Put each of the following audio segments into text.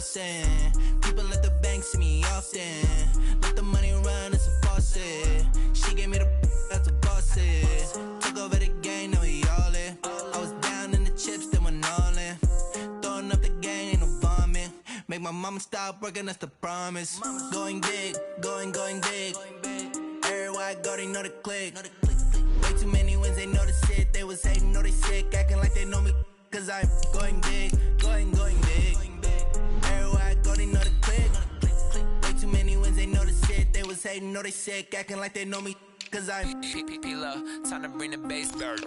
Boston. People at the bank see me often. Let the money run, it's a faucet. She gave me the that's a bosses. Took over the game, now we all in. I was down in the chips, then went all in. Throwing up the gang, ain't no vomit. Make my mama stop working, that's the promise. Going big, going big. Everywhere I go, they know the click. Way too many wins, they know the shit. They was hating, know they sick, acting like they know me. Cause I'm going big, going big. Everywhere I go, they know the click. Way too many wins, they know the shit. They was hating, know they sick, acting like they know me. Cause I'm P-P-P-Love, time to bring the bass back.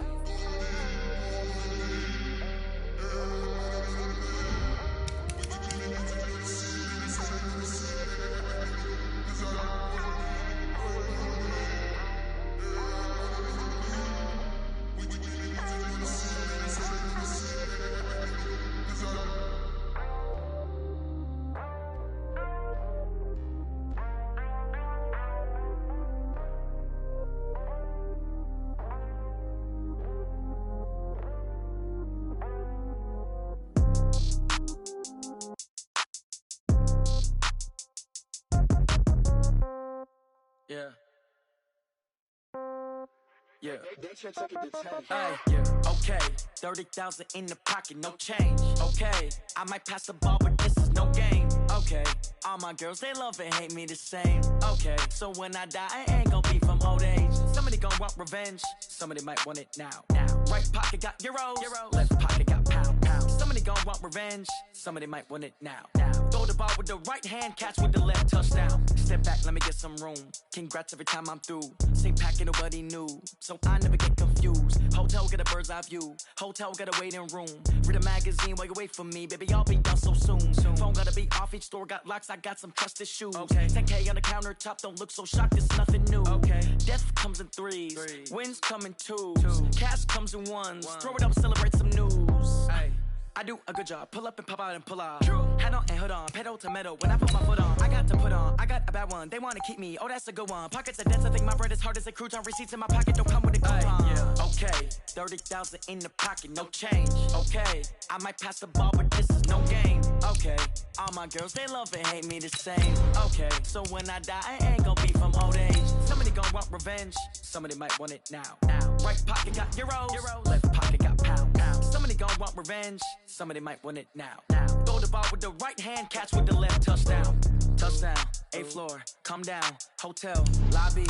Yeah. Hey, yeah. Okay, 30,000 in the pocket, no change. Okay, I might pass the ball, but this is no game. Okay, all my girls, they love and hate me the same. Okay, so when I die, I ain't gonna be from old age. Somebody gon' want revenge, somebody might want it now. Right pocket got euros, left pocket got pound. Somebody gon' want revenge, somebody might want it now. Throw the ball with the right hand, catch with the left, touchdown. Step back, let me get some room. Congrats every time I'm through. Same packet, nobody knew, so I never get confused. Hotel get a bird's eye view. Hotel get a waiting room. Read a magazine while you wait for me, baby. I'll be done so soon. Phone gotta be off. Each store got locks. I got some trusted shoes. Okay. 10K on the countertop. Don't look so shocked. It's nothing new. Okay. Death comes in threes. Wins come in twos. Cash comes in ones. Throw it up, celebrate some news. Hey. I do a good job, pull up and pop out and pull out. Head on and hood on, pedal to metal. When I put my foot on, I got to put on. I got a bad one, they wanna keep me. Oh, that's a good one. Pockets are dense, I think my bread is hard as a crouton. Receipts in my pocket don't come with a coupon. Okay, 30,000 in the pocket, no change. Okay, I might pass the ball, but this is no game. Okay, all my girls, they love and hate me the same. Okay, so when I die, I ain't gonna be from old age. Somebody gon' want revenge, somebody might want it now. Right pocket got euros, left pocket got pound. Somebody gon' want revenge, somebody might want it now. Throw the ball with the right hand, catch with the left, touchdown. Touchdown, 8th floor, come down, hotel, lobby.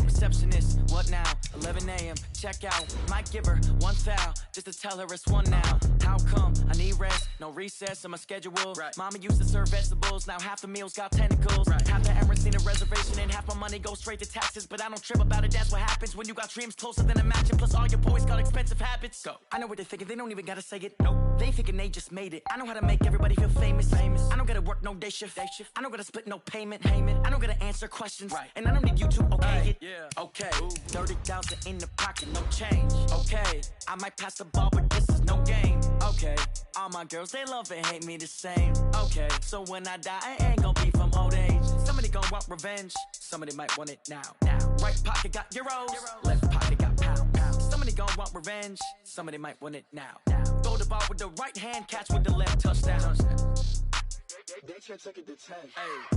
Receptionist, what now? 11 a.m., check out. Might give her one foul, just to tell her it's one now. How come? I need rest, no recess in my schedule. Mama used to serve vegetables, now half the meals got tentacles. Half the errands need a reservation and half my money goes straight to taxes. But I don't trip about it, that's what happens when you got dreams closer than a match. And plus all your boys got expensive habits. Go. I know what they're thinking, they don't even gotta say it. Nope. They thinking they just made it. I know how to make everybody feel famous. I don't gotta work no day shift. I don't gotta split no payment. I don't gotta answer questions. And I don't need you to okay it. Okay, 30,000 in the pocket, no change. Okay, I might pass the ball, but this is no game. Okay, all my girls, they love and hate me the same. Okay, so when I die, I ain't gonna be from old age. Somebody gon' want revenge, somebody might want it now. Right pocket got euros, left pocket got pound. Somebody gon' want revenge, somebody might want it now. Throw the ball with the right hand, catch with the left, touchdown. They should take it to 10. Hey.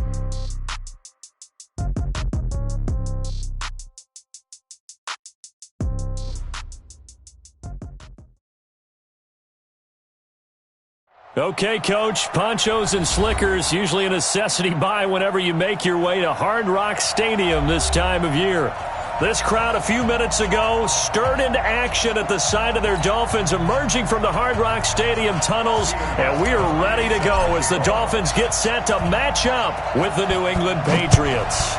Okay, Coach, ponchos and slickers, usually a necessity buy whenever you make your way to Hard Rock Stadium this time of year. This crowd a few minutes ago stirred into action at the side of their Dolphins emerging from the Hard Rock Stadium tunnels, and we are ready to go as the Dolphins get set to match up with the New England Patriots.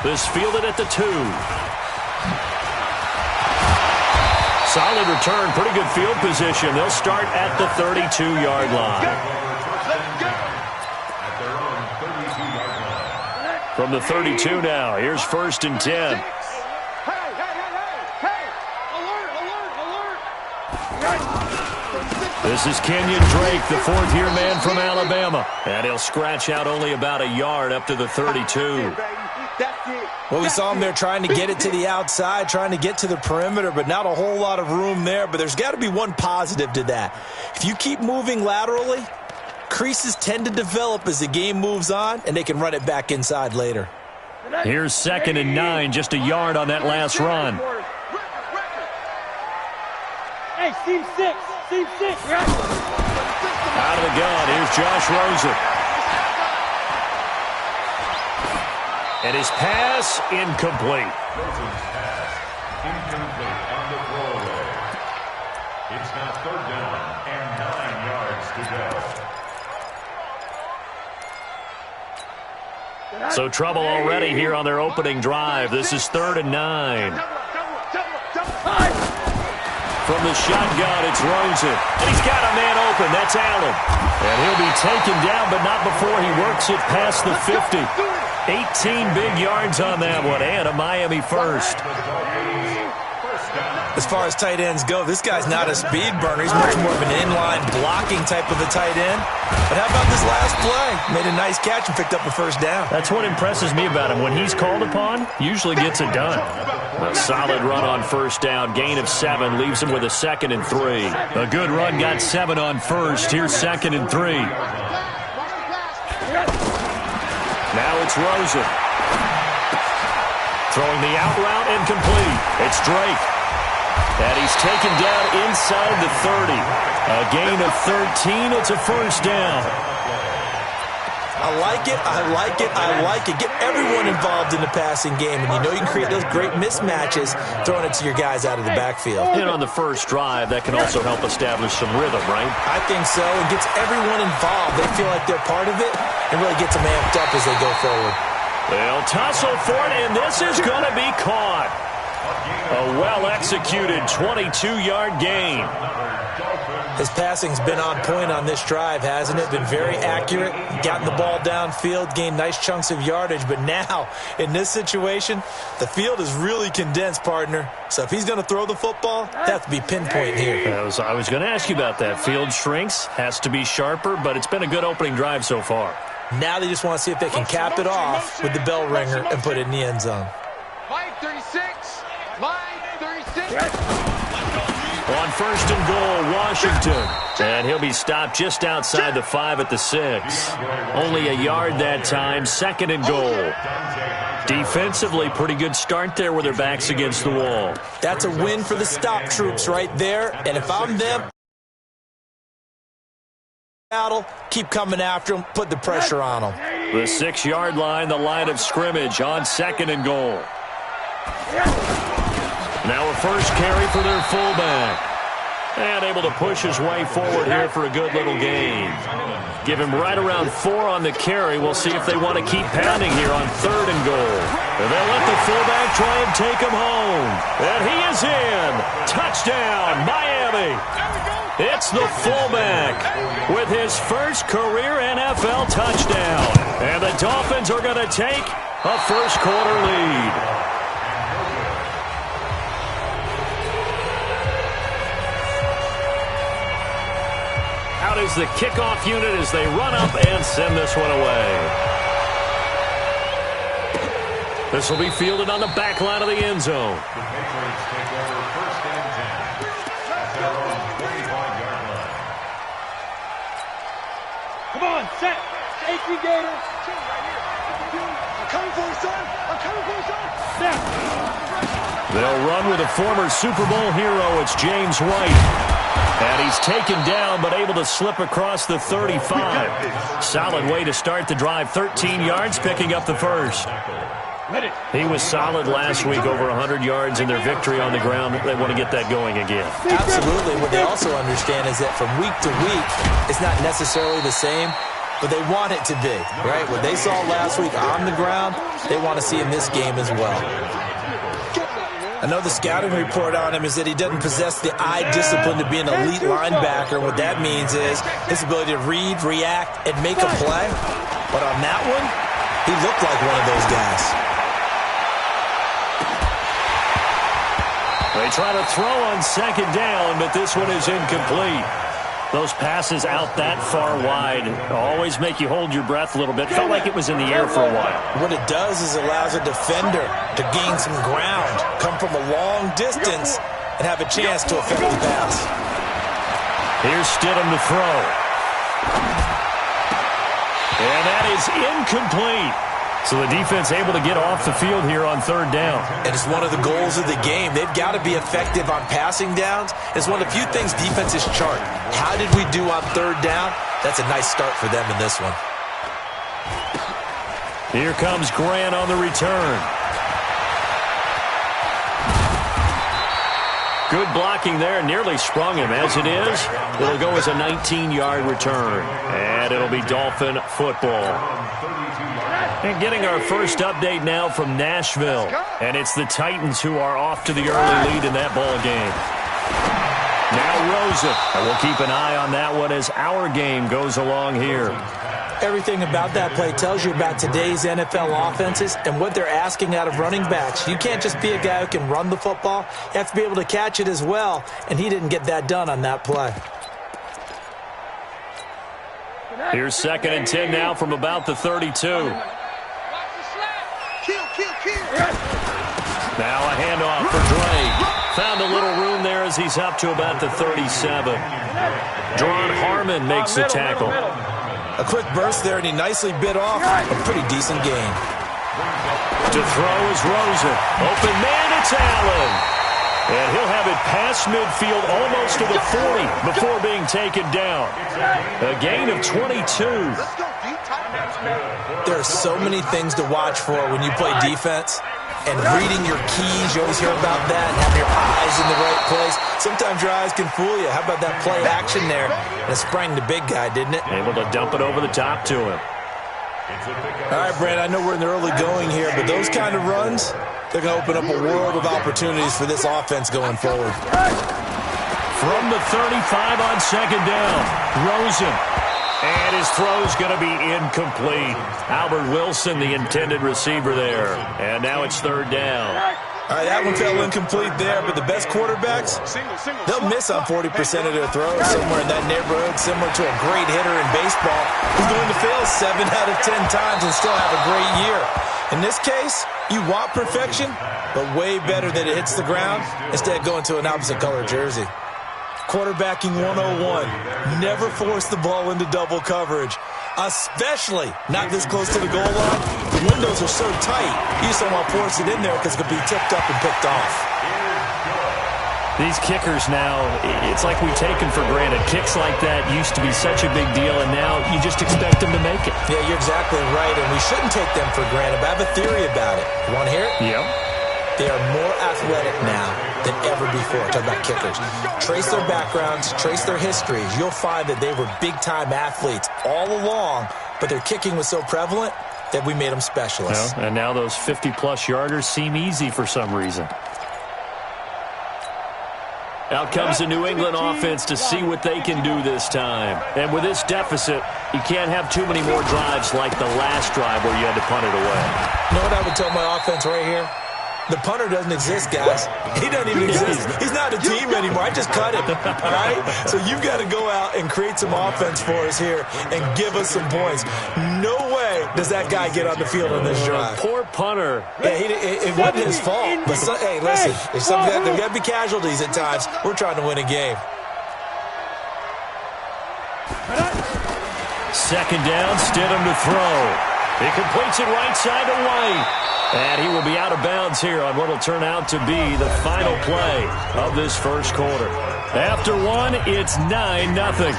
This fielded at the 2. Solid return, pretty good field position. They'll start at the 32-yard line. From the 32 now, here's 1st and 10. This is Kenyon Drake, the fourth-year man from Alabama. And he'll scratch out only about a yard up to the 32. That's it. Well, we saw him there trying to get it to the outside, trying to get to the perimeter, but not a whole lot of room there. But there's got to be one positive to that. If you keep moving laterally, creases tend to develop as the game moves on, and they can run it back inside later. Here's 2nd and 9, just a yard on that last run. Hey, seam 6. Out of the gun, here's Josh Rosen. And his pass incomplete. Rosen's pass incomplete on the throwaway. It's now 3rd down and 9 yards to go. So trouble already here on their opening drive. This is 3rd and 9. From the shotgun, it's Rosen. And he's got a man open. That's Allen. And he'll be taken down, but not before he works it past the 50. 18 big yards on that one, and a Miami first. As far as tight ends go, this guy's not a speed burner. He's much more of an inline blocking type of a tight end. But how about this last play? Made a nice catch and picked up a first down. That's what impresses me about him. When he's called upon, usually gets it done. A solid run on first down. Gain of 7 leaves him with a 2nd and 3. A good run got 7 on first. Here's 2nd and 3. Now it's Rosen. Throwing the out route incomplete. It's Drake. And he's taken down inside the 30. A gain of 13. It's a first down. I like it. Get everyone involved in the passing game. And you know you can create those great mismatches throwing it to your guys out of the backfield. And on the first drive, that can also help establish some rhythm, right? I think so. It gets everyone involved. They feel like they're part of it and really gets them amped up as they go forward. They'll tussle for it, and this is going to be caught. A well-executed 22-yard gain. His passing's been on point on this drive, hasn't it? Been very accurate, gotten the ball downfield, gained nice chunks of yardage. But now, in this situation, the field is really condensed, partner. So if he's going to throw the football, they have to be pinpoint here. I was going to ask you about that. Field shrinks, has to be sharper, but it's been a good opening drive so far. Now they just want to see if they can cap it off with the bell ringer and put it in the end zone. Line 36. Line 36. On 1st and goal, Washington. And he'll be stopped just outside the 5 at the 6. Only a yard that time, 2nd and goal. Defensively, pretty good start there with their backs against the wall. That's a win for the stop troops right there. And if I'm them, keep coming after him, put the pressure on him. The 6-yard line, the line of scrimmage on 2nd and goal. Now a first carry for their fullback. And able to push his way forward here for a good little gain. Give him right around 4 on the carry. We'll see if they want to keep pounding here on 3rd and goal. And they'll let the fullback try and take him home. And he is in. Touchdown, Miami. It's the fullback with his first career NFL touchdown. And the Dolphins are going to take a first-quarter lead. Out is the kickoff unit as they run up and send this one away. This will be fielded on the back line of the end zone. The Patriots take over 1st and 10. At their own 45-yard line. Come on, set. Safety Gator. I'm coming for you, son. I'm coming for you, son. Set. They'll run with a former Super Bowl hero. It's James White. And he's taken down, but able to slip across the 35. Solid way to start the drive. 13 yards, picking up the first. He was solid last week, over 100 yards in their victory on the ground. They want to get that going again. Absolutely. What they also understand is that from week to week, it's not necessarily the same, but they want it to be, right? What they saw last week on the ground, they want to see in this game as well. I know the scouting report on him is that he doesn't possess the eye discipline to be an elite linebacker. What that means is his ability to read, react, and make a play. But on that one, he looked like one of those guys. They try to throw on 2nd down, but this one is incomplete. Those passes out that far wide always make you hold your breath a little bit. Felt like it was in the air for a while. What it does is allows a defender to gain some ground, come from a long distance, and have a chance to affect the pass. Here's Stidham to throw. And that is incomplete. So the defense able to get off the field here on third down. And it's one of the goals of the game. They've got to be effective on passing downs. It's one of the few things defenses chart. How did we do on third down? That's a nice start for them in this one. Here comes Grant on the return. Good blocking there. Nearly sprung him. As it is, it'll go as a 19-yard return. And it'll be Dolphin football. And getting our first update now from Nashville. And it's the Titans who are off to the early lead in that ball game. Now Rosen. And we'll keep an eye on that one as our game goes along here. Everything about that play tells you about today's NFL offenses and what they're asking out of running backs. You can't just be a guy who can run the football. You have to be able to catch it as well, and he didn't get that done on that play. Here's 2nd and 10 now from about the 32. Now a handoff for Drake. Found a little room there as he's up to about the 37. John Harmon makes the tackle. A quick burst there, and he nicely bit off a pretty decent gain. To throw is Rosen. Open man, it's Allen. And he'll have it past midfield almost to the 40 before being taken down. A gain of 22. There are so many things to watch for when you play defense. And reading your keys, you always hear about that, and having your eyes in the right place. Sometimes your eyes can fool you. How about that play action there? And it sprang the big guy, didn't it? Able to dump it over the top to him. All right, Brad, I know we're in the early going here, but those kind of runs, they're going to open up a world of opportunities for this offense going forward. From the 35 on 2nd down, Rosen. And his throw's going to be incomplete. Albert Wilson, the intended receiver there. And now it's 3rd down. All right, that one fell incomplete there, but the best quarterbacks, they'll miss on 40% of their throws somewhere in that neighborhood, similar to a great hitter in baseball who's going to fail 7 out of 10 times and still have a great year. In this case, you want perfection, but way better that it hits the ground instead of going to an opposite color jersey. Quarterbacking 101. Never force the ball into double coverage, especially not this close to the goal line. The windows are so tight, you just don't want to force it in there because it could be tipped up and picked off. These kickers now, it's like we take them for granted. Kicks like that used to be such a big deal, and now you just expect them to make it. Yeah, you're exactly right, and we shouldn't take them for granted, but I have a theory about it. You want to hear it? Yep. They are more athletic now than ever before. Talk about kickers. Trace their backgrounds, trace their histories. You'll find that they were big-time athletes all along, but their kicking was so prevalent that we made them specialists. Well, and now those 50-plus yarders seem easy for some reason. Out comes the New England offense to see what they can do this time. And with this deficit, you can't have too many more drives like the last drive where you had to punt it away. You know what I would tell my offense right here? The punter doesn't exist, guys. He doesn't even exist. He's not a team anymore. I just cut him, all right? So you've got to go out and create some offense for us here and give us some points. No way does that guy get on the field on this drive. Poor punter. Yeah, it wasn't his fault. But, hey, listen, there's got to be casualties at times. We're trying to win a game. 2nd down, Stidham to throw. He completes it right side to White. And he will be out of bounds here on what will turn out to be the final play of this first quarter. After one, it's 9-0.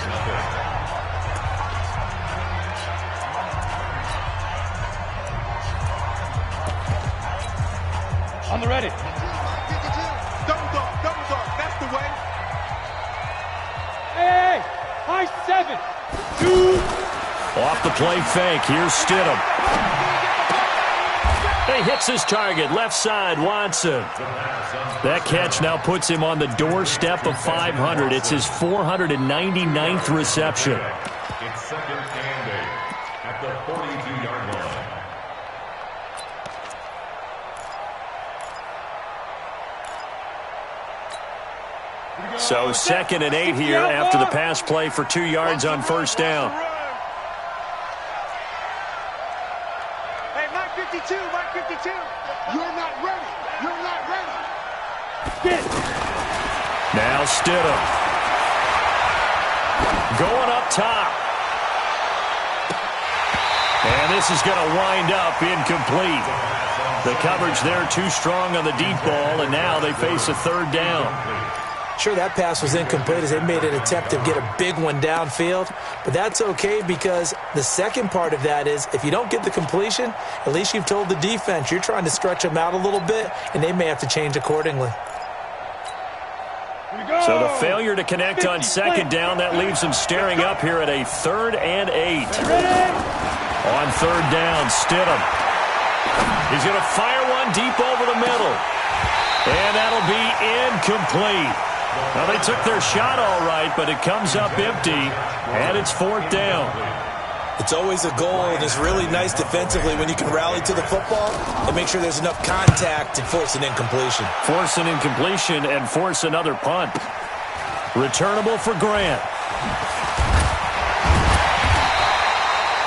On the ready. Double dog, that's the way. Hey, high 7. 2. Off the play fake, here's Stidham. He hits his target, left side, Watson. That catch now puts him on the doorstep of 500. It's his 499th reception. It's 2nd and 8 at the 42-yard line. So 2nd and 8 here after the pass play for 2 yards on first down. Hey, Mike 52, Mike 52. You're not ready. You're not ready. Now Stidham. Going up top. And this is going to wind up incomplete. The coverage there too strong on the deep ball, and now they face a 3rd down. Sure, that pass was incomplete as they made an attempt to get a big one downfield, but that's okay because the second part of that is if you don't get the completion, at least you've told the defense you're trying to stretch them out a little bit, and they may have to change accordingly. So the failure to connect on 2nd down, that leaves them staring up here at a 3rd and 8. On 3rd down, Stidham. He's going to fire one deep over the middle. And that'll be incomplete. Now, they took their shot all right, but it comes up empty, and it's 4th down. It's always a goal, and it's really nice defensively when you can rally to the football and make sure there's enough contact to force an incompletion. Force an incompletion and force another punt. Returnable for Grant.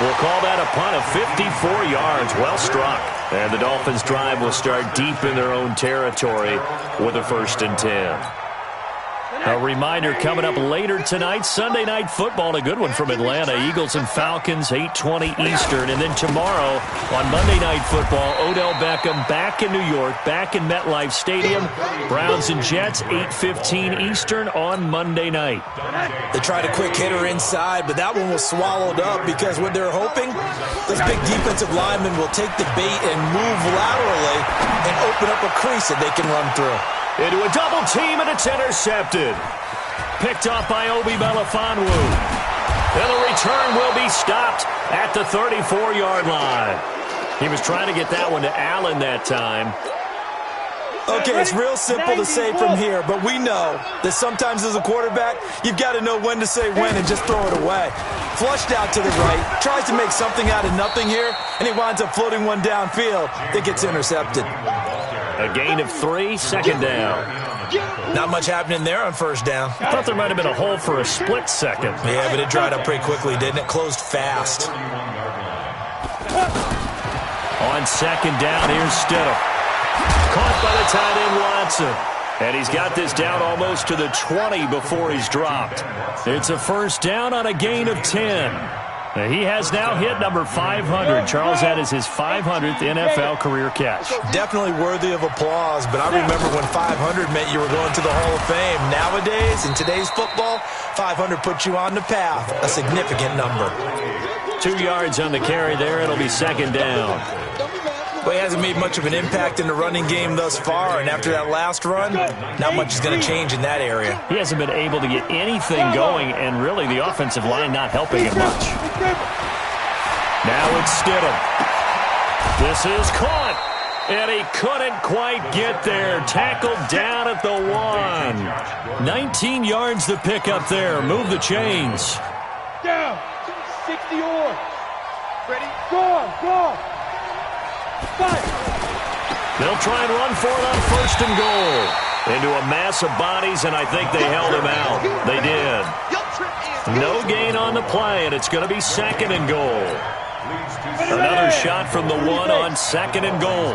We'll call that a punt of 54 yards. Well struck. And the Dolphins' drive will start deep in their own territory with a 1st and 10. A reminder coming up later tonight, Sunday Night Football, a good one from Atlanta. Eagles and Falcons, 8:20 Eastern. And then tomorrow on Monday Night Football, Odell Beckham back in New York, back in MetLife Stadium. Browns and Jets, 8:15 Eastern on Monday night. They tried a quick hitter inside, but that one was swallowed up because what they're hoping, those big defensive linemen will take the bait and move laterally and open up a crease that they can run through. Into a double team, and it's intercepted. Picked up by Obi Melifonwu. And the return will be stopped at the 34-yard line. He was trying to get that one to Allen that time. Okay, it's real simple to say from here, but we know that sometimes as a quarterback, you've got to know when to say when and just throw it away. Flushed out to the right, tries to make something out of nothing here, and he winds up floating one downfield that gets intercepted. A gain of 3, 2nd down. Not much happening there on 1st down. I thought there might have been a hole for a split second. Yeah, but it dried up pretty quickly, didn't it? Closed fast. On 2nd down, here's Stidham. Caught by the tight end Watson. And he's got this down almost to the 20 before he's dropped. It's a 1st down on a gain of 10. He has now hit number 500. Charles, that is his 500th NFL career catch. Definitely worthy of applause, but I remember when 500 meant you were going to the Hall of Fame. Nowadays, in today's football, 500 puts you on the path, a significant number. 2 yards on the carry there. It'll be 2nd down. Well, he hasn't made much of an impact in the running game thus far, and after that last run, not much is going to change in that area. He hasn't been able to get anything going, and really the offensive line not helping him much. Now it's Stidham. This is caught, and he couldn't quite get there. Tackled down at the 1. 19 yards to pick up there. Move the chains. Down. 60 or. Ready? Go on, go on. They'll try and run for it on 1st and goal. Into a mass of bodies, and I think they held him out. They did. No gain on the play, and it's going to be 2nd and goal. Another shot from the 1 on 2nd and goal.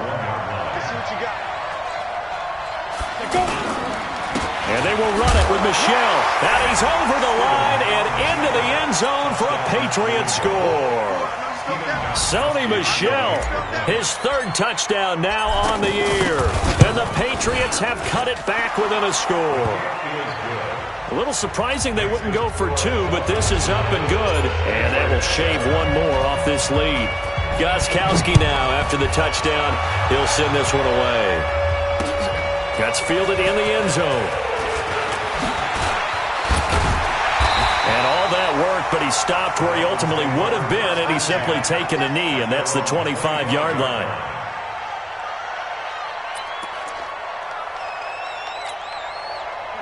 And they will run it with Michel. And he's over the line and into the end zone for a Patriot score. Sony Michel, his 3rd touchdown now on the year. And the Patriots have cut it back within a score. A little surprising they wouldn't go for 2, but this is up and good. And that will shave one more off this lead. Gostkowski now, after the touchdown, he'll send this one away. Gets fielded in the end zone. And all that work, but he stopped where he ultimately would have been, and he's simply taken a knee, and that's the 25-yard line.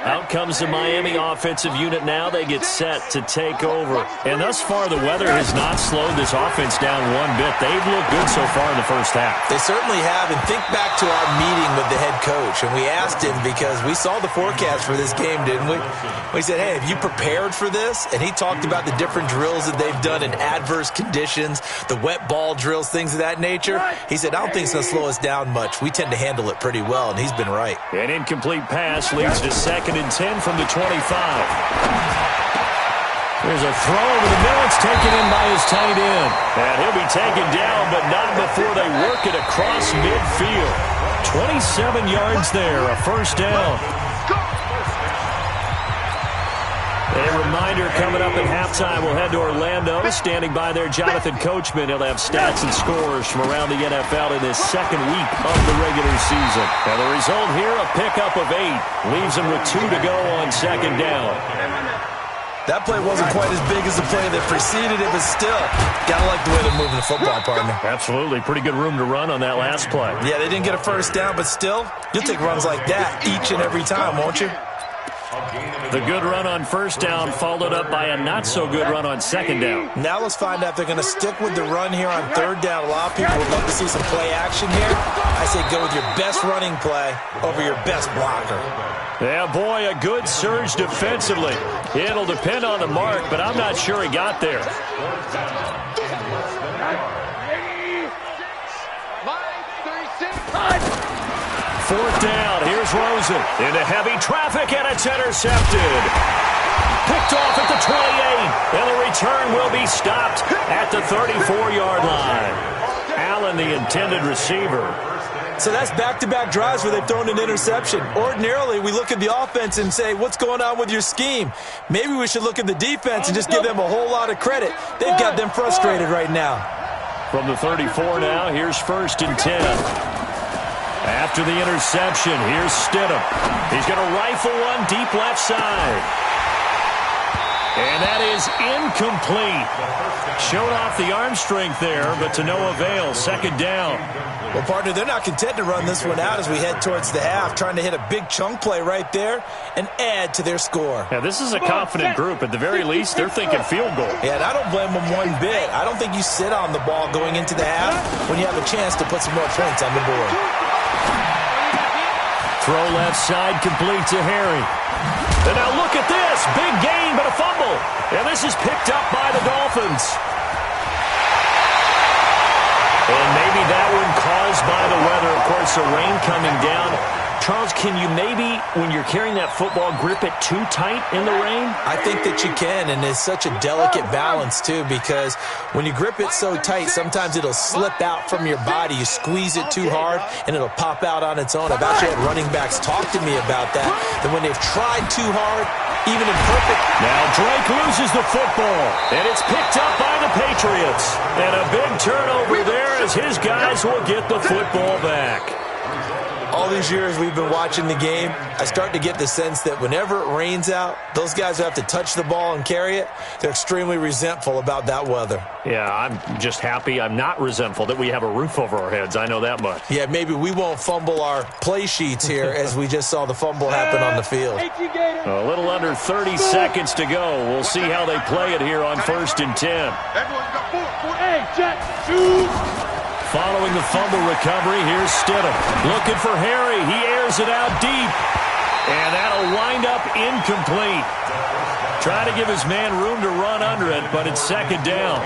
Out comes the Miami offensive unit now. They get set to take over. And thus far, the weather has not slowed this offense down one bit. They've looked good so far in the first half. They certainly have. And think back to our meeting with the head coach. And we asked him, because we saw the forecast for this game, didn't we? We said, hey, have you prepared for this? And he talked about the different drills that they've done in adverse conditions, the wet ball drills, things of that nature. He said, I don't think it's going to slow us down much. We tend to handle it pretty well, and he's been right. An incomplete pass leads to 2nd and 10 from the 25. There's a throw over the middle. It's taken in by his tight end. And he'll be taken down, but not before they work it across midfield. 27 yards there, a first down. A reminder, coming up at halftime, we'll head to Orlando. Standing by there, Jonathan Coachman. He'll have stats and scores from around the NFL in his second week of the regular season. And the result here, a pickup of 8. Leaves him with 2 to go on 2nd down. That play wasn't quite as big as the play that preceded it, but still, gotta like the way they're moving the football, partner. Absolutely. Pretty good room to run on that last play. Yeah, they didn't get a first down, but still, you'll take runs like that each and every time, won't you? The good run on first down followed up by a not-so-good run on 2nd down. Now let's find out if they're going to stick with the run here on 3rd down. A lot of people would love to see some play action here. I say go with your best running play over your best blocker. Yeah, boy, a good surge defensively. It'll depend on the mark, but I'm not sure he got there. 4th down. Here's Rosen into heavy traffic, and it's intercepted. Picked off at the 28, and the return will be stopped at the 34-yard line. Allen, the intended receiver. So that's back-to-back drives where they've thrown an interception. Ordinarily, we look at the offense and say, what's going on with your scheme? Maybe we should look at the defense and just give them a whole lot of credit. They've got them frustrated right now. From the 34 now, here's 1st and 10. After the interception, here's Stidham. He's going to rifle one deep left side. And that is incomplete. Showed off the arm strength there, but to no avail. 2nd down. Well, partner, they're not content to run this one out as we head towards the half, trying to hit a big chunk play right there and add to their score. Yeah, this is a confident group. At the very least, they're thinking field goal. Yeah, and I don't blame them one bit. I don't think you sit on the ball going into the half when you have a chance to put some more points on the board. Throw left side, complete to Harry. And now look at this. Big gain, but a fumble. And this is picked up by the Dolphins. And maybe that one caused by the weather. Of course, the rain coming down. Charles, can you maybe, when you're carrying that football, grip it too tight in the rain? I think that you can, and it's such a delicate balance, too, because when you grip it so tight, sometimes it'll slip out from your body. You squeeze it too hard, and it'll pop out on its own. I've actually had running backs talk to me about that when they've tried too hard, even in perfect. Now Drake loses the football, and it's picked up by the Patriots. And a big turnover there as his guys will get the football back. All these years we've been watching the game, I start to get the sense that whenever it rains out, those guys who have to touch the ball and carry it, they're extremely resentful about that weather. Yeah, I'm just happy I'm not resentful that we have a roof over our heads. I know that much. Yeah, maybe we won't fumble our play sheets here as we just saw the fumble happen on the field. A little under 30 seconds to go. We'll see how they play it here on 1st and 10. Everyone's got four. Hey, Jack, shoot. Following the fumble recovery, here's Stidham. Looking for Harry. He airs it out deep. And that'll wind up incomplete. Trying to give his man room to run under it, but it's 2nd down.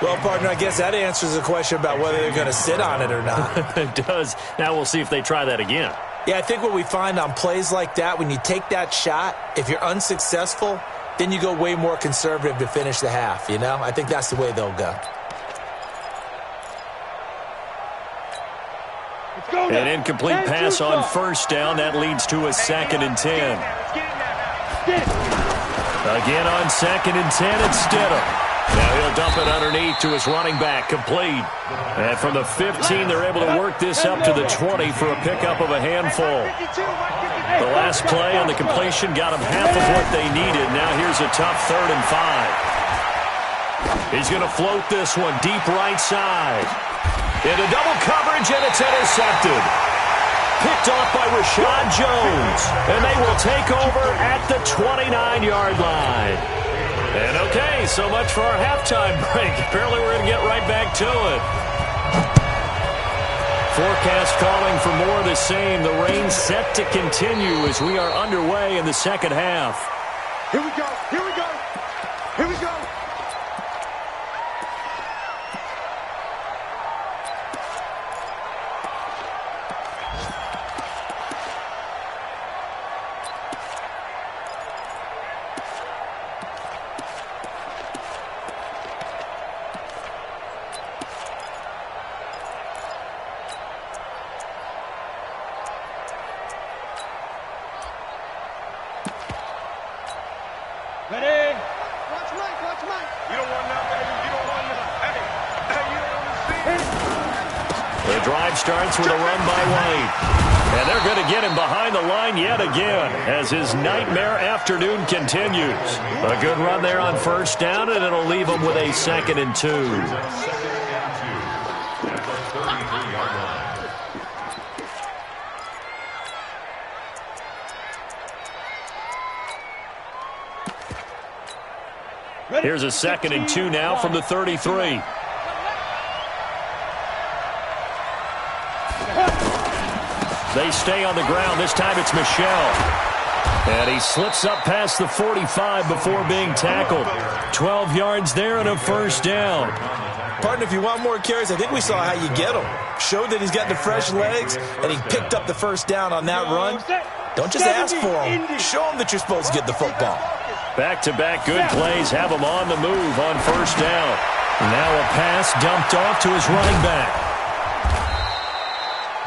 Well, partner, I guess that answers the question about whether they're going to sit on it or not. It does. Now we'll see if they try that again. Yeah, I think what we find on plays like that, when you take that shot, if you're unsuccessful, then you go way more conservative to finish the half, you know? I think that's the way they'll go. An incomplete pass on 1st down. That leads to a 2nd and 10. Again on 2nd and 10, it's Stidham. Now he'll dump it underneath to his running back, complete. And from the 15, they're able to work this up to the 20 for a pickup of a handful. The last play on the completion got them half of what they needed. Now here's a tough 3rd and 5. He's going to float this one deep right side. Into double coverage, and it's intercepted. picked off by Rashad Jones. And they will take over at the 29-yard line. And okay, so much for our halftime break. Apparently we're going to get right back to it. Forecast calling for more of the same. The rain set to continue as we are underway in the second half. Here we go. Here we go. Here we go. Ready? Watch Mike, watch Mike. You don't want none, baby. You don't want none. Hey, you don't understand. The drive starts with a run by White. And they're going to get him behind the line yet again as his nightmare afternoon continues. A good run there on first down, and it'll leave him with a 2nd and 2. At the 33-yard line. Here's a 2nd and 2 now from the 33. They stay on the ground. This time it's Michel. And he slips up past the 45 before being tackled. 12 yards there and a first down. Partner, if you want more carries, I think we saw how you get him. Showed that he's got the fresh legs, and he picked up the first down on that run. Don't just ask for him. Show him that you're supposed to get the football. Back-to-back good plays have him on the move on first down. Now a pass dumped off to his running back.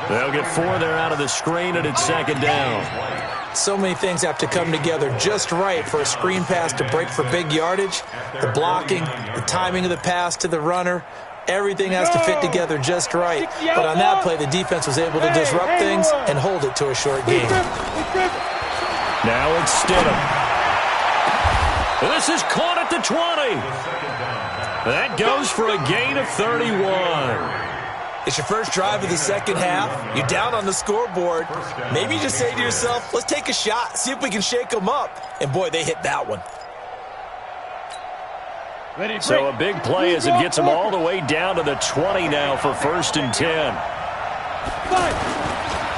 They'll get 4 there out of the screen, and it's 2nd down. So many things have to come together just right for a screen pass to break for big yardage. The blocking, the timing of the pass to the runner, everything has to fit together just right. But on that play, the defense was able to disrupt things and hold it to a short game. Now it's Stidham. This is caught at the 20. That goes for a gain of 31. It's your first drive of the second half. You're down on the scoreboard. Maybe you just say to yourself, let's take a shot, see if we can shake them up. And, boy, they hit that one. So a big play as it gets them all the way down to the 20 now for 1st and 10.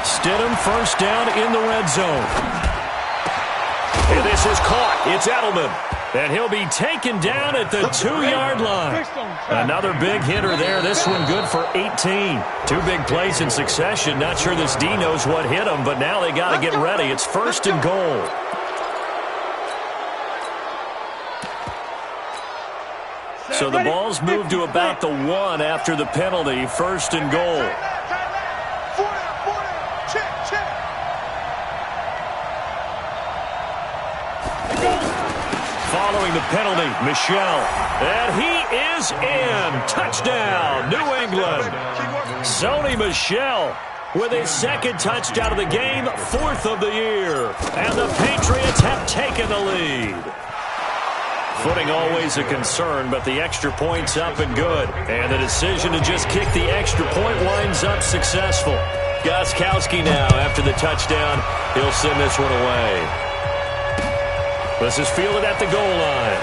Stidham first down in the red zone. And this is caught. It's Edelman. And he'll be taken down at the 2-yard line. Another big hitter there. This one good for 18. 2 big plays in succession. Not sure this D knows what hit him, but now they got to get ready. It's 1st and goal. So the ball's moved to about the 1 after the penalty. 1st and goal. Following the penalty, Michel. And he is in. Touchdown, New England. Sony Michel with his 2nd touchdown of the game, 4th of the year. And the Patriots have taken the lead. Footing always a concern, but the extra point's up and good. And the decision to just kick the extra point winds up successful. Gostkowski now, after the touchdown, he'll send this one away. This is fielded at the goal line.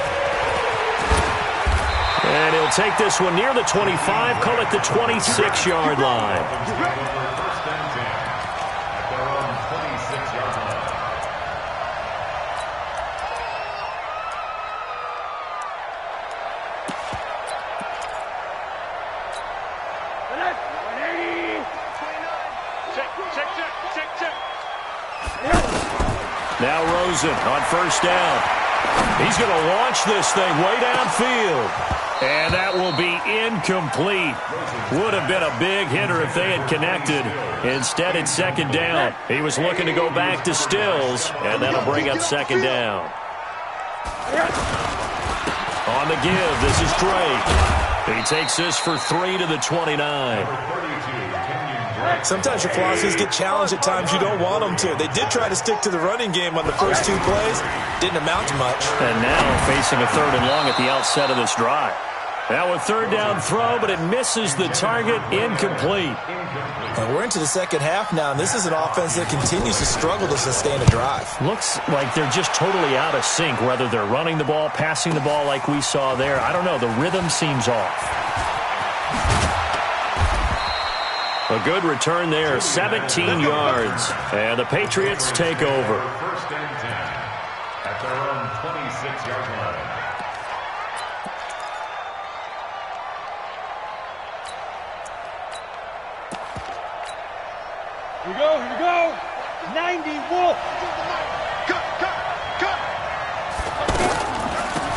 And he'll take this one near the 25, call it the 26-yard line. First and 10 at their own 26-yard line. Now Rosen on first down. He's going to launch this thing way downfield. And that will be incomplete. Would have been a big hitter if they had connected. Instead, it's 2nd down. He was looking to go back to Stills, and that'll bring up 2nd down. On the give, this is Drake. He takes this for 3 to the 29. Sometimes your philosophies get challenged at times you don't want them to. They did try to stick to the running game on the first 2 plays. Didn't amount to much. And now facing a 3rd and long at the outset of this drive. Now a third down throw, but it misses the target, incomplete. And we're into the second half now, and this is an offense that continues to struggle to sustain a drive. Looks like they're just totally out of sync, whether they're running the ball, passing the ball like we saw there. I don't know. The rhythm seems off. A good return there, 17 yards. And the Patriots take over. First and 10 at their own 26-yard line. Here we go. 90, Wolf. Cut.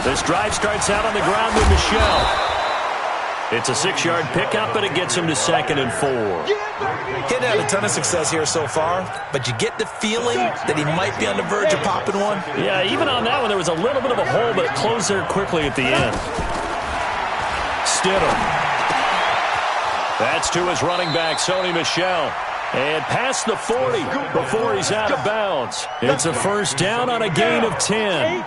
This drive starts out on the ground with Michel. It's a 6-yard pickup, but it gets him to 2nd and 4. He'd had a ton of success here so far, but you get the feeling that he might be on the verge of popping one. Yeah, even on that one, there was a little bit of a hole, but it closed there quickly at the end. Stidham. That's to his running back, Sony Michel. And past the 40 before he's out of bounds. It's a first down on a gain of 10.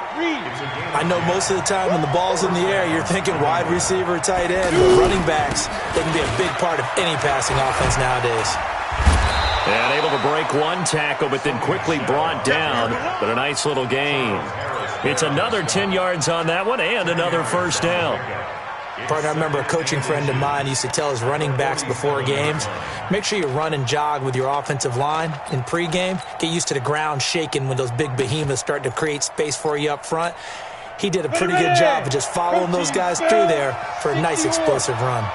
I know most of the time when the ball's in the air, you're thinking wide receiver, tight end, but running backs, they can be a big part of any passing offense nowadays. And able to break one tackle, but then quickly brought down. But a nice little gain. It's another 10 yards on that one and another first down. Partner, I remember a coaching friend of mine used to tell his running backs before games, make sure you run and jog with your offensive line in pregame. Get used to the ground shaking when those big behemoths start to create space for you up front. He did a pretty good job of just following those guys through there for a nice explosive run.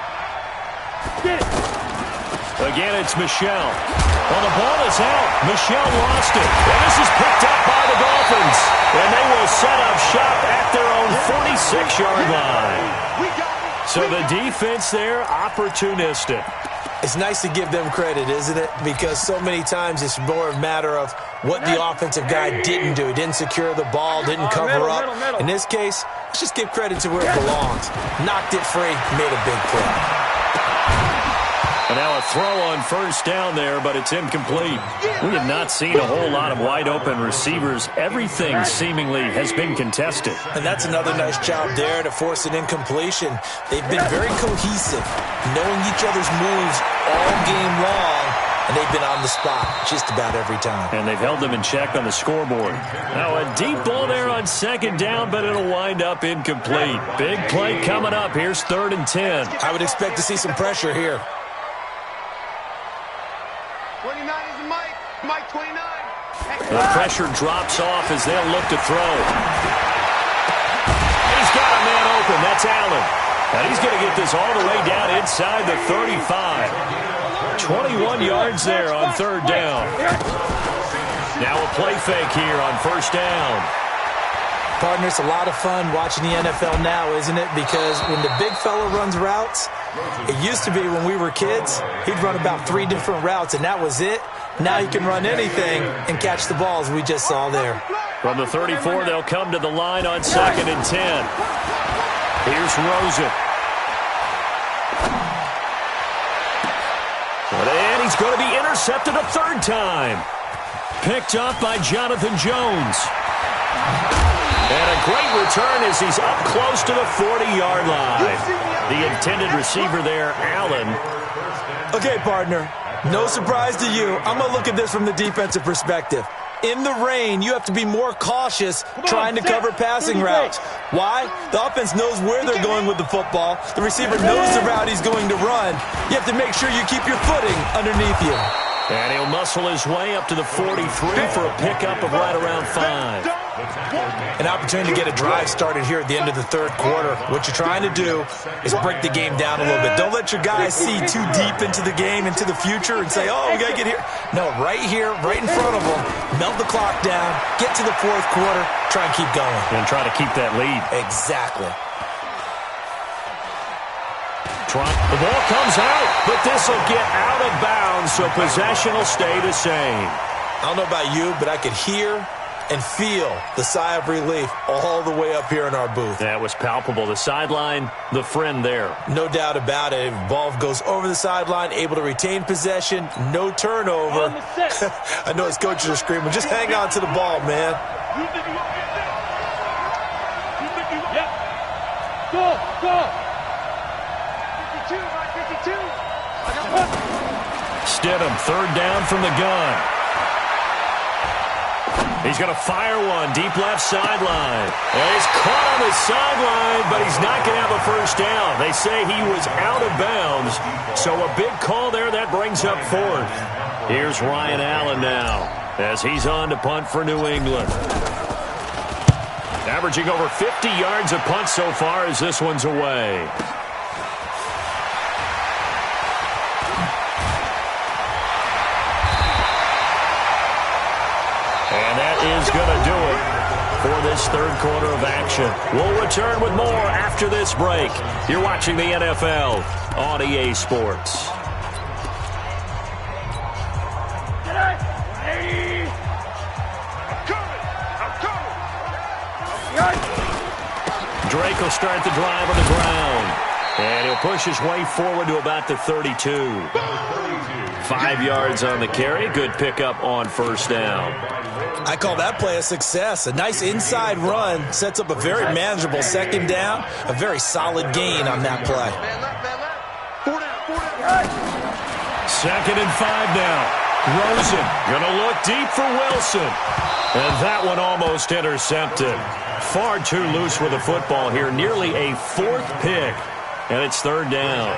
Again, it's Michel. Well, the ball is out. Michel lost it. And this is picked up by the Dolphins. And they will set up shop at their own 46-yard line. So the defense there, opportunistic. It's nice to give them credit, isn't it? Because so many times it's more a matter of what the offensive guy didn't do. He didn't secure the ball, didn't cover up. In this case, let's just give credit to where it belongs. Knocked it free, made a big play. And now a throw on first down there, but it's incomplete. We have not seen a whole lot of wide-open receivers. Everything seemingly has been contested. And that's another nice job there to force an incompletion. They've been very cohesive, knowing each other's moves all game long, and they've been on the spot just about every time. And they've held them in check on the scoreboard. Now a deep ball there on 2nd down, but it'll wind up incomplete. Big play coming up. Here's 3rd and 10. I would expect to see some pressure here. 29 is Mike 29. The pressure drops off as they'll look to throw. And he's got a man open. That's Allen. And he's going to get this all the way down inside the 35. 21 yards there on 3rd down. Now a play fake here on 1st down. Partner, it's a lot of fun watching the NFL now, isn't it? Because when the big fella runs routes, it used to be when we were kids, he'd run about 3 different routes, and that was it. Now he can run anything and catch the balls we just saw there. From the 34, they'll come to the line on 2nd and 10. Here's Rosen. And he's going to be intercepted a 3rd time. Picked up by Jonathan Jones. And a great return as he's up close to the 40-yard line. The intended receiver there, Allen. Okay, partner, no surprise to you. I'm going to look at this from the defensive perspective. In the rain, you have to be more cautious trying to cover passing routes. Why? The offense knows where they're going with the football. The receiver knows the route he's going to run. You have to make sure you keep your footing underneath you. And he'll muscle his way up to the 43 for a pickup of right around 5. An opportunity to get a drive started here at the end of the 3rd quarter. What you're trying to do is break the game down a little bit. Don't let your guys see too deep into the game, into the future, and say, oh, we got to get here. No, right here, right in front of them, melt the clock down, get to the 4th quarter, try and keep going. And try to keep that lead. Exactly. The ball comes out, but this will get out of bounds, so possession will stay the same. I don't know about you, but I could hear and feel the sigh of relief all the way up here in our booth. That was palpable. The sideline, the friend there. No doubt about it. Ball goes over the sideline, able to retain possession, no turnover. I know his coaches are screaming, just hang on to the ball, man. Go! Stidham, third down from the gun. He's going to fire one deep left sideline. And he's caught on the sideline, but he's not going to have a first down. They say he was out of bounds, so a big call there. That brings up fourth. Here's Ryan Allen now as he's on to punt for New England. Averaging over 50 yards a punt so far as this one's away. And that is going to do it for this third quarter of action. We'll return with more after this break. You're watching the NFL on EA Sports. Drake will start the drive on the ground. And he'll push his way forward to about the 32. 5 yards on the carry. Good pickup on first down. I call that play a success. A nice inside run sets up a very manageable second down. A very solid gain on that play. 2nd and 5 now. Rosen going to look deep for Wilson. And that one almost intercepted. Far too loose with the football here. Nearly a fourth pick. And it's third down.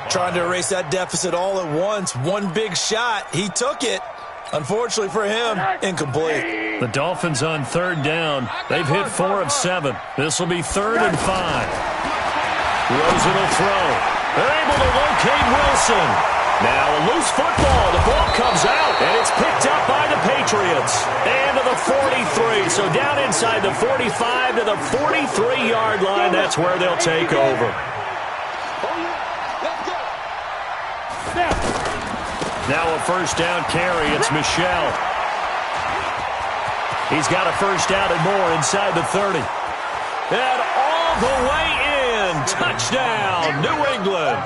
Trying to erase that deficit all at once. One big shot. He took it. Unfortunately for him, incomplete. The Dolphins on third down. They've hit 4 of 7. This will be 3rd and 5. Rosen will throw. They're able to locate Wilson. Now a loose football. The ball comes out, and it's picked up by the Patriots. And to the 43. So down inside the 45 to the 43-yard line. That's where they'll take over. Now a first down carry. It's Michel. He's got a first down and more inside the 30. And all the way in. Touchdown, New England.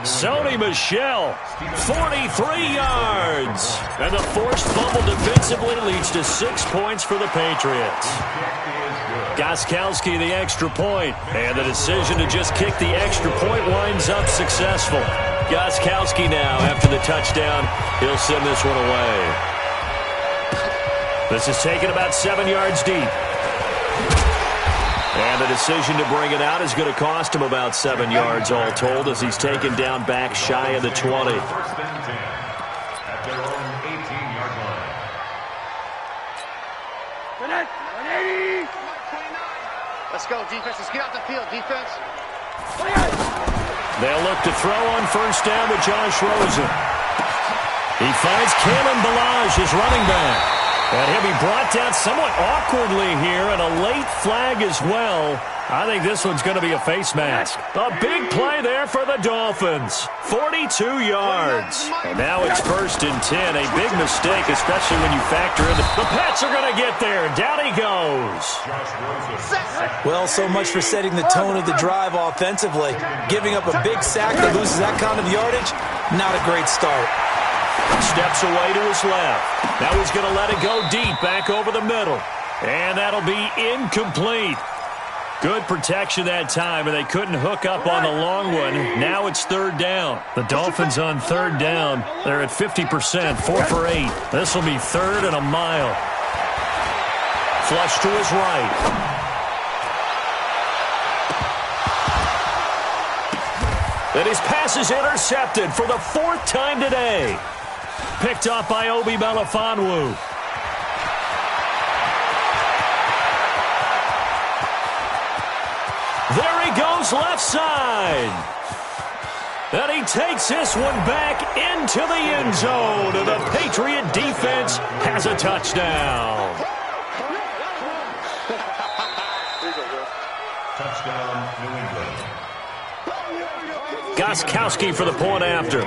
Sony Michel, 43 yards. And the forced fumble defensively leads to 6 points for the Patriots. Gostkowski the extra point. And the decision to just kick the extra point winds up successful. Gostkowski now, after the touchdown, he'll send this one away. This is taken about 7 yards deep. And the decision to bring it out is going to cost him about 7 yards all told as he's taken down back shy of the 20. At their own 18-yard line. 180. Let's go, defense. Let's get out the field, defense. They'll look to throw on first down with Josh Rosen. He finds Kalen Ballage, his running back. And he'll be brought down somewhat awkwardly here, and a late flag as well. I think this one's going to be a face mask. A big play there for the Dolphins. 42 yards. And now it's 1st and 10. A big mistake, especially when you factor in the Pats are going to get there. Down he goes. Well, so much for setting the tone of the drive offensively. Giving up a big sack that loses that kind of yardage, not a great start. Steps away to his left. Now he's going to let it go deep back over the middle. And that'll be incomplete. Good protection that time, and they couldn't hook up on the long one. Now it's third down. The Dolphins on third down. They're at 50%, 4 for 8. This will be 3rd and a mile. Flush to his right. And his pass is intercepted for the 4th time today. Picked up by Obi Melifonwu. There he goes left side. And he takes this one back into the end zone. And the Patriot defense has a touchdown. Touchdown, New England. Gostkowski for the point after.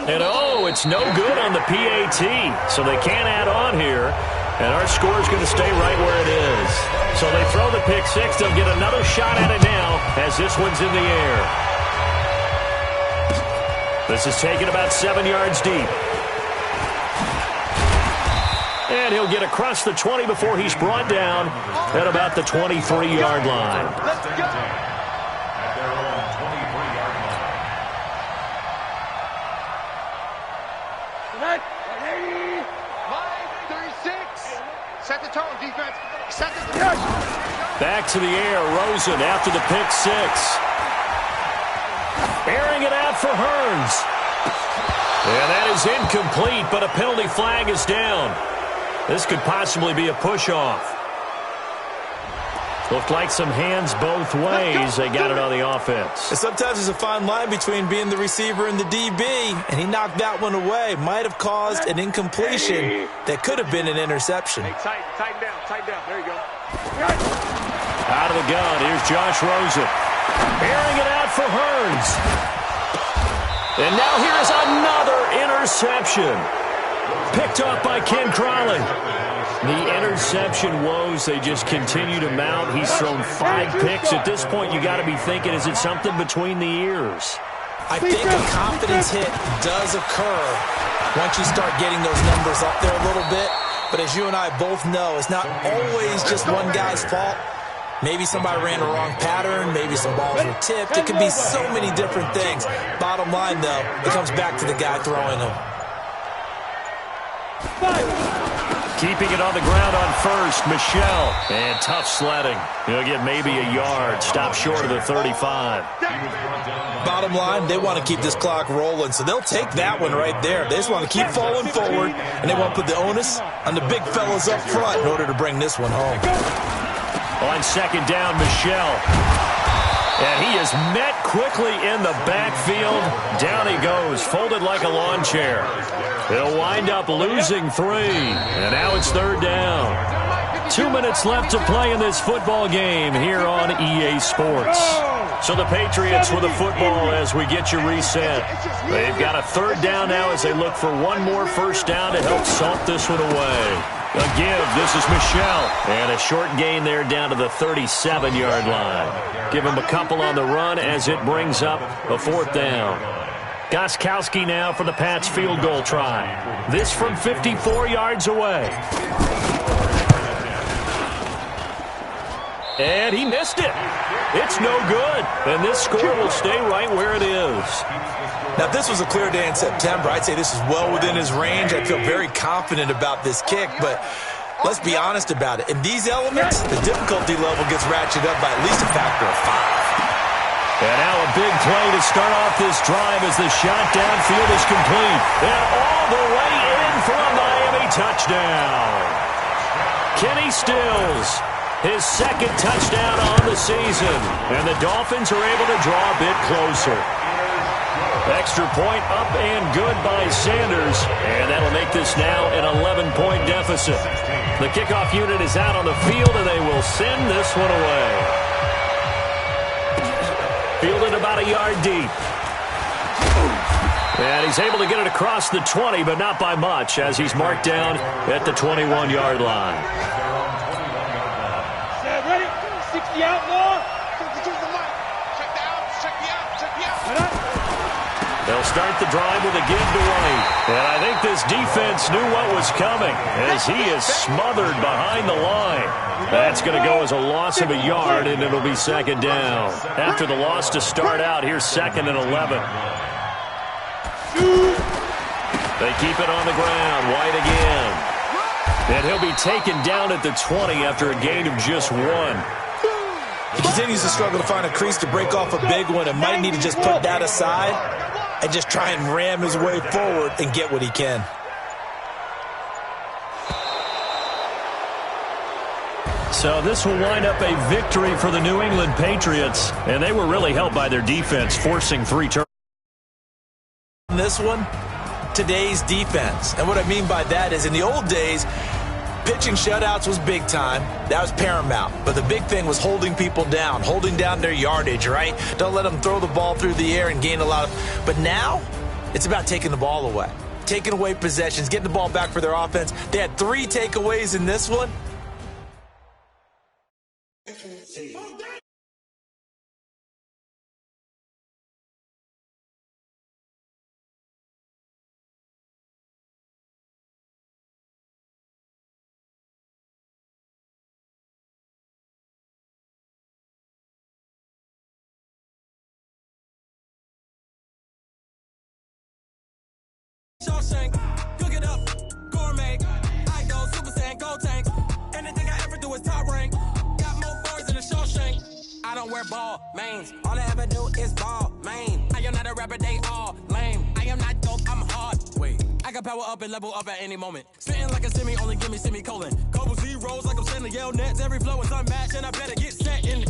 And oh, it's no good on the PAT. So they can't add on here. And our score is going to stay right where it is. So they throw the pick six. They'll get another shot at it now as this one's in the air. This is taken about 7 yards deep. And And he'll get across the 20 before he's brought down at about the 23-yard line. Let's go. At their own 23-yard line. 36. Set the tone, defense. Set the tone. Back to the air, Rosen after the pick six. Airing it out for Hearns. And that is incomplete, but a penalty flag is down. This could possibly be a push-off. Looked like some hands both ways. They got it on the offense. And sometimes there's a fine line between being the receiver and the DB, and he knocked that one away. Might have caused an incompletion that could have been an interception. Hey, tighten down. There you go. Out of the gun, here's Josh Rosen. Airing it out for Hearns. And now here's another interception. Picked off by Ken Crawley. The interception woes, they just continue to mount. He's thrown 5 picks. At this point, you got to be thinking, is it something between the ears? I think a confidence hit does occur once you start getting those numbers up there a little bit. But as you and I both know, it's not always just one guy's fault. Maybe somebody ran a wrong pattern. Maybe some balls were tipped. It could be so many different things. Bottom line, though, it comes back to the guy throwing them. Keeping it on the ground on first, Michelle. And tough sledding. He'll get maybe a yard. Stop short of the 35. Bottom line, they want to keep this clock rolling, so they'll take that one right there. They just want to keep falling forward, and they want to put the onus on the big fellas up front in order to bring this one home. On second down, Michelle. And he is met quickly in the backfield. Down he goes, folded like a lawn chair. He'll wind up losing 3. And now it's third down. 2 minutes left to play in this football game here on EA Sports. So the Patriots with the football as we get you reset. They've got a third down now as they look for one more first down to help salt this one away. A give, this is Michelle. And a short gain there down to the 37-yard line. Give him a couple on the run as it brings up a fourth down. Gostkowski now for the Pats field goal try. This from 54 yards away. And he missed it. It's no good. And this score will stay right where it is. Now, if this was a clear day in September, I'd say this is well within his range. I feel very confident about this kick, but let's be honest about it. In these elements, the difficulty level gets ratcheted up by at least a factor of 5. And now a big play to start off this drive as the shot downfield is complete. And all the way in for a Miami touchdown. Kenny Stills, his second touchdown on the season. And the Dolphins are able to draw a bit closer. Extra point up and good by Sanders. And that'll make this now an 11-point deficit. The kickoff unit is out on the field, and they will send this one away. Fielded about a yard deep. And he's able to get it across the 20, but not by much, as he's marked down at the 21-yard line. Ready? 60 out, more. They'll start the drive with a give to White. And I think this defense knew what was coming as he is smothered behind the line. That's going to go as a loss of a yard, and it'll be second down. After the loss to start out, here's 2nd and 11. They keep it on the ground. White again. And he'll be taken down at the 20 after a gain of just 1. He continues to struggle to find a crease to break off a big one and might need to just put that aside and just try and ram his way forward and get what he can. So this will wind up a victory for the New England Patriots, and they were really helped by their defense, forcing 3 turnovers. This one, today's defense. And what I mean by that is in the old days, pitching shutouts was big time. That was paramount. But the big thing was holding people down, holding down their yardage, right? Don't let them throw the ball through the air and gain a lot of... But now, it's about taking the ball away. Taking away possessions, getting the ball back for their offense. They had 3 takeaways in this one. Shawshank. Cook it up, gourmet. I go Super Saiyan, gold tank. Anything I ever do is top rank. Got more bars than a Shawshank. I don't wear ball mains. All I ever do is ball main. I am not a rapper, they all lame. I am not dope, I'm hard. Wait, I can power up and level up at any moment. Spitting like a semi, only give me semicolon. Couple zeros like I'm sending yell nets. Every flow is unmatched, and I better get set in.